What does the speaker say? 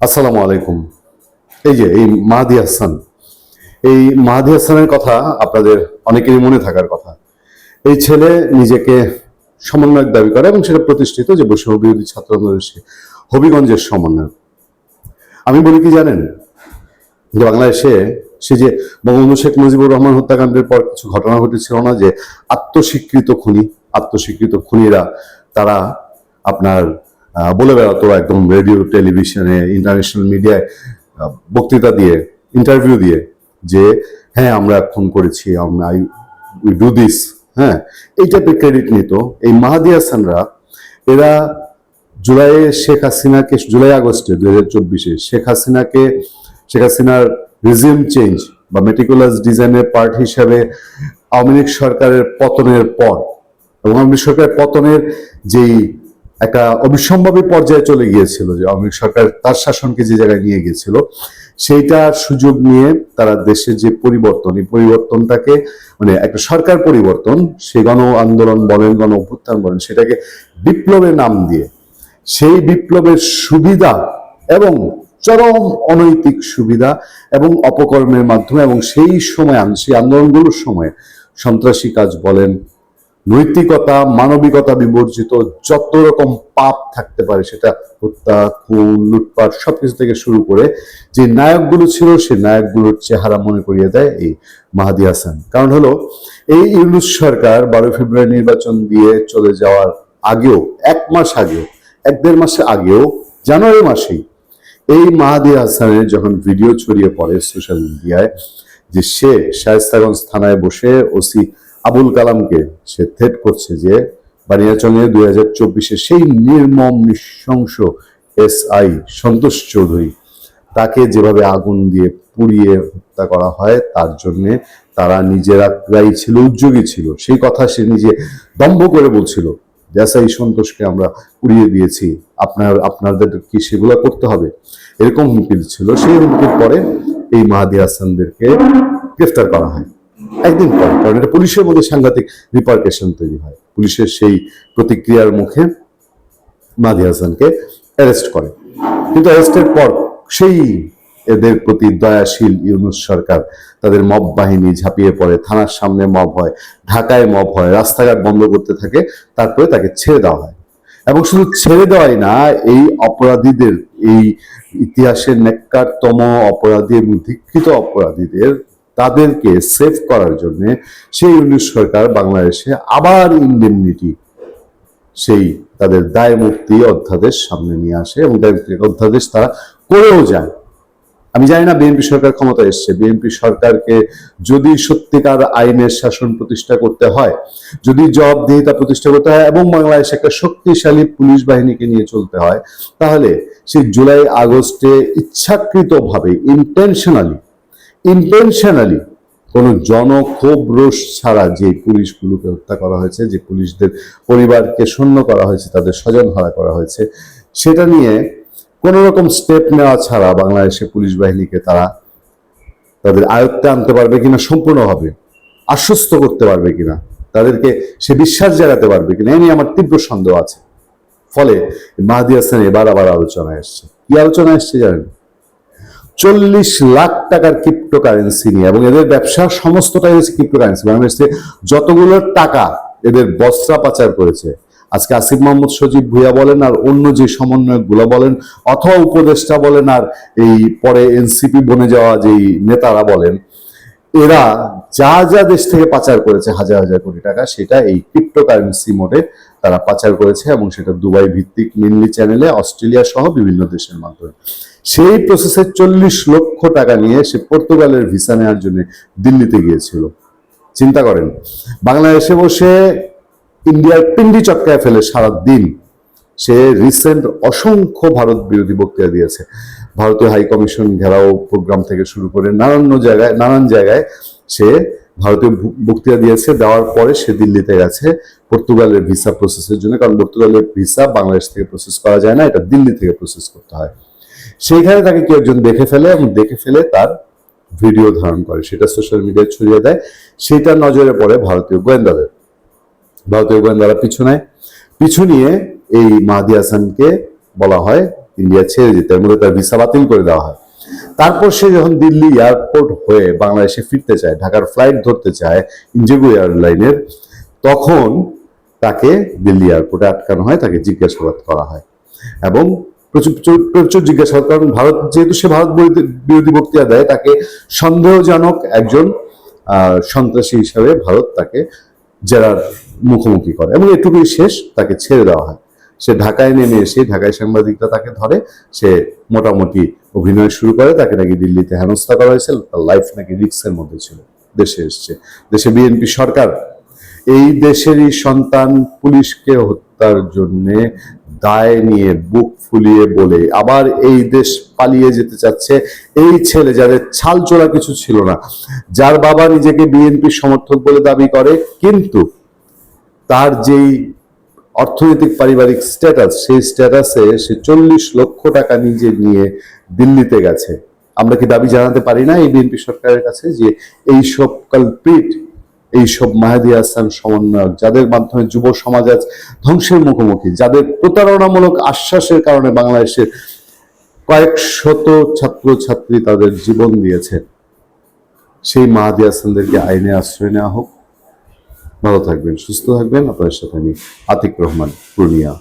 আসসালামু আলাইকুম। এই মাহাদী হাসান, এই মাহাদী হাসানের কথা আপনাদের অনেকেরই মনে থাকার কথা। এই ছেলে নিজেকে সমন্বয়ক দাবি করে এবং সেটা প্রতিষ্ঠিত যে বৈষম্য বিরোধী ছাত্র আন্দোলনের হবিগঞ্জের সমন্বয়ক। আমি বলি কি জানেন, যে বাংলাদেশে সে যে বঙ্গবন্ধু শেখ মুজিবুর রহমান হত্যাকাণ্ডের পর কিছু ঘটনা ঘটেছিল না, যে আত্মস্বীকৃত খুনিরা তারা আপনার বলে বেড়াতো একদম রেডিও, টেলিভিশনে, ইন্টারন্যাশনাল মিডিয়ায় বক্তৃতা দিয়ে, ইন্টারভিউ দিয়ে যে হ্যাঁ আমরা খুন করেছি, উই ডু দিস, হ্যাঁ, এই টাইপের ক্রেডিট নিত। এই মাহাদী হাসানরা এরা জুলাই আগস্টে 2024 শেখ হাসিনার রিজিম চেঞ্জ বা মেটিকুলাস ডিজাইনের পার্ট হিসাবে আওয়ামী লীগ সরকারের পতনের পর এবং আওয়ামী লীগ সরকারের পতনের যেই একটা অবিসম্ভাবী পর্যায়ে চলে গিয়েছিল, যে আওয়ামী লীগ সরকার তার শাসনকে যে জায়গায় নিয়ে গিয়েছিল, সেইটার সুযোগ নিয়ে তারা দেশের যে পরিবর্তন, এই পরিবর্তনটাকে মানে একটা সরকার পরিবর্তন, সে গণ আন্দোলন বলেন, গণ অভ্যুত্থান বলেন, সেটাকে বিপ্লবের নাম দিয়ে সেই বিপ্লবের সুবিধা এবং চরম অনৈতিক সুবিধা এবং অপকর্মের মাধ্যমে এবং সেই আন্দোলনগুলোর সময় সন্ত্রাসী কাজ বলেন, নৈতিকতা মানবিকতা বিবর্জিত যত রকম পাপ থাকতে পারে, সেটা হত্যা, খুন, লুটপাট সবকিছু থেকে শুরু করে যে নায়কগুলো ছিল, সেই নায়কগুলোর চেহারা মনে করিয়ে দেয় এই মাহাদী হাসান। কারণ হলো এই ইউনূস সরকার 12 ফেব্রুয়ারি নির্বাচন দিয়ে চলে যাওয়ার আগেও, 1-1.5 মাস আগেও, জানুয়ারি মাসেই এই মাহাদী হাসানের যখন ভিডিও ছড়িয়ে পড়ে সোশ্যাল মিডিয়ায়, যে সে শায়েস্তাগঞ্জ থানায় বসে ওসি আবুল কালামকে সে থ্রেট করছে যে বানিয়াচংয়ে 2024 সেই নির্মম নৃশংস SI সন্তোষ চৌধুরী, তাকে যেভাবে আগুন দিয়ে পুড়িয়ে হত্যা করা হয়, তার জন্যে তারা নিজেরা দায়ী ছিল, উদ্যোগী ছিল। সেই কথা সে নিজে দম্ভ করে বলছিল, SI সন্তোষকে আমরা পুড়িয়ে দিয়েছি, আপনাদের কি সেগুলো করতে হবে, এরকম হুমকি ছিল। সেই হুমকির পরে এই মাহাদী হাসানদেরকে গ্রেফতার করা হয় একদিন পর, কারণ এটা পুলিশের মধ্যে সাংঘাতিক রিপারকেশন তৈরি হয়। পুলিশের সেই প্রতিক্রিয়ার মুখে মাহাদী হাসানকে অ্যারেস্ট করে। কিন্তু অ্যারেস্টের পর সেই এদের প্রতি দয়াশীল ইউনূস সরকার তাদের মব বাহিনী ঝাঁপিয়ে পড়ে, থানার সামনে মব হয়, ঢাকায় মব হয়, রাস্তাঘাট বন্ধ করতে থাকে, তারপরে তাকে ছেড়ে দেওয়া হয়। এবং শুধু ছেড়ে দেওয়াই না, এই অপরাধীদের, এই ইতিহাসের নেককারতম অপরাধী এবং ধিক্ষিত অপরাধীদের, তাদেরকে সেভ করার জন্য সেই ইউনূস সরকার বাংলাদেশে আবার ইন্ডেমনিটি, সেই তাদের দায় মুক্তি অধ্যাদেশ সামনে নিয়ে আসে এবং অধ্যাদেশ তারা করেও যায়। আমি জানি না বিএনপি সরকার ক্ষমতা এসছে, বিএনপি সরকারকে যদি সত্যিকার আইনের শাসন প্রতিষ্ঠা করতে হয়, যদি জবাবদিহিতা প্রতিষ্ঠা করতে হয় এবং বাংলাদেশে একটা শক্তিশালী পুলিশ বাহিনীকে নিয়ে চলতে হয়, তাহলে সেই জুলাই আগস্টে ইচ্ছাকৃতভাবে ইন্টেনশনালি কোনো জনক্ষোভ রোষ ছাড়া যে পুলিশগুলোকে হত্যা করা হয়েছে, যে পুলিশদের পরিবারকে শূন্য করা হয়েছে, তাদের স্বজনহারা করা হয়েছে, সেটা নিয়ে কোনো রকম স্টেপ নেওয়া ছাড়া বাংলাদেশের পুলিশ বাহিনীকে তারা তাদের আয়ত্তে আনতে পারবে কিনা, সম্পূর্ণভাবে আশ্বস্ত করতে পারবে কিনা, তাদেরকে সে বিশ্বাস জাগাতে পারবে কিনা, এ নিয়ে আমার তীব্র সন্দেহ আছে। ফলে মাহাদী হাসান এবার আবার আলোচনায় এসছে। কি আলোচনা এসছে জানেন? 40 লাখ টাকার ক্রিপ্টোকারেন্সি নিয়ে, এবং এদের ব্যবসার সমস্তটাই হচ্ছে ক্রিপ্টোকারেন্সি। বাংলাদেশে যতগুলো টাকা এদের বস্ত্রা পাচার করেছে, আজকে আসিফ মাহমুদ সজীব ভুইয়া বলেন আর অন্য যে সমন্বয়কগুলো বলেন অথবা উপদেষ্টা বলেন আর এই পরে এনসিপি বনে যাওয়া যেই নেতারা বলেন, এরা যা যা দেশ থেকে পাচার করেছে হাজার হাজার কোটি টাকা, সেটা এই ক্রিপ্টোকারেন্সি মোডে তারা পাচার করেছে এবং সেটা দুবাই ভিত্তিক মেনলি চ্যানেলে, অস্ট্রেলিয়া সহ বিভিন্ন দেশের মাধ্যমে। সেই প্রসেসে 40 লক্ষ টাকা নিয়ে সে পর্তুগালের ভিসা নেওয়ার জন্য দিল্লিতে গিয়েছিল। চিন্তা করেন, বাংলাদেশে বসে ইন্ডিয়ার পিন্ডি চটকায় ফেলে সারা দিন সে রিসেন্ট অসংখ্য ভারত বিরোধী বক্তৃতা দিয়েছে। ভারতীয় হাই কমিশন ঘেরাও প্রোগ্রাম থেকে শুরু করে নানান জায়গায় সে ভারতীয় বক্তৃতা দিয়েছে। দেওয়ার পরে সে দিল্লিতে গেছে পর্তুগালের ভিসা প্রসেসের জন্য, কারণ পর্তুগালের ভিসা বাংলাদেশ থেকে প্রসেস করা যায় না, এটা দিল্লি থেকে প্রসেস করতে হয়। সেইখানে তাকে কেউ একজন দেখে ফেলে এবং দেখে ফেলে তার ভিডিও ধারণ করে, সেটা সোশ্যাল মিডিয়ায় ছড়িয়ে দেয়। সেটা নজরে পড়ে ভারতীয় গোয়েন্দারা পিছু নিয়ে এই মাহাদী হাসানকে বলা হয় ইন্ডিয়া ছেড়ে যেতে, এর মধ্যে তার ভিসা বাতিল করে দেওয়া হয়। তারপর সে যখন দিল্লি এয়ারপোর্ট হয়ে বাংলাদেশে ফিরতে চায়, ঢাকার ফ্লাইট ধরতে চায় ইন্ডিগো এয়ারলাইনের, তখন তাকে দিল্লি এয়ারপোর্টে আটকানো হয়, তাকে জিজ্ঞাসাবাদ করা হয় এবং প্রচুর প্রচুর প্রচুর জিজ্ঞাসাবাদ, কারণ ভারত যেহেতু সে ভারত বিরোধী বক্তৃতা দেয়, তাকে সন্দেহজনক একজন সন্ত্রাসী হিসাবে ভারত তাকে জেরার মুখোমুখি করে এবং এটুকুই শেষ, তাকে ছেড়ে দেওয়া হয়। সে ঢাকায় নেমে এসে, ঢাকায় সাংবাদিকরা তাকে ধরে, সে মোটামুটি অভিনয় শুরু করে, তাকে নাকি দিল্লিতে হেনস্থা করা হয়েছিল, তার লাইফ নাকি রিস্কের মধ্যে ছিল। দেশে এসছে, দেশে বিএনপি সরকার এই দেশেরই সন্তান পুলিশকে হত্যার জন্যে দায় নিয়ে বুক ফুলিয়ে বলে আবার এই দেশ পালিয়ে যেতে চাচ্ছে এই ছেলে, যাদের ছাল চোরা কিছু ছিল না, যার বাবা নিজেকে বিএনপি সমর্থক বলে দাবি করে, কিন্তু তার যেই অর্থনৈতিক পারিবারিক স্ট্যাটাস, সেই স্ট্যাটাসে সে 40 লক্ষ টাকা নিজে নিয়ে দিল্লিতে গেছে। আমরা কি দাবি জানাতে পারি না এই বিএনপি সরকারের কাছে যে এইসব কালপ্রিট, এইসব মাহাদি হাসান সমন্বয়ক, যাদের মাধ্যমে যুব সমাজ আজ ধ্বংসের মুখোমুখি, যাদের প্রতারণামূলক আশ্বাসের কারণে বাংলাদেশের কয়েক শত ছাত্র ছাত্রী তাদের জীবন দিয়েছেন, সেই মাহাদি হাসানদেরকে আইনে আশ্রয় নেওয়া হোক। ভালো থাকবেন, সুস্থ থাকবেন। আপনাদের সাথে আমি আতিক রহমান, পূর্ণিয়া।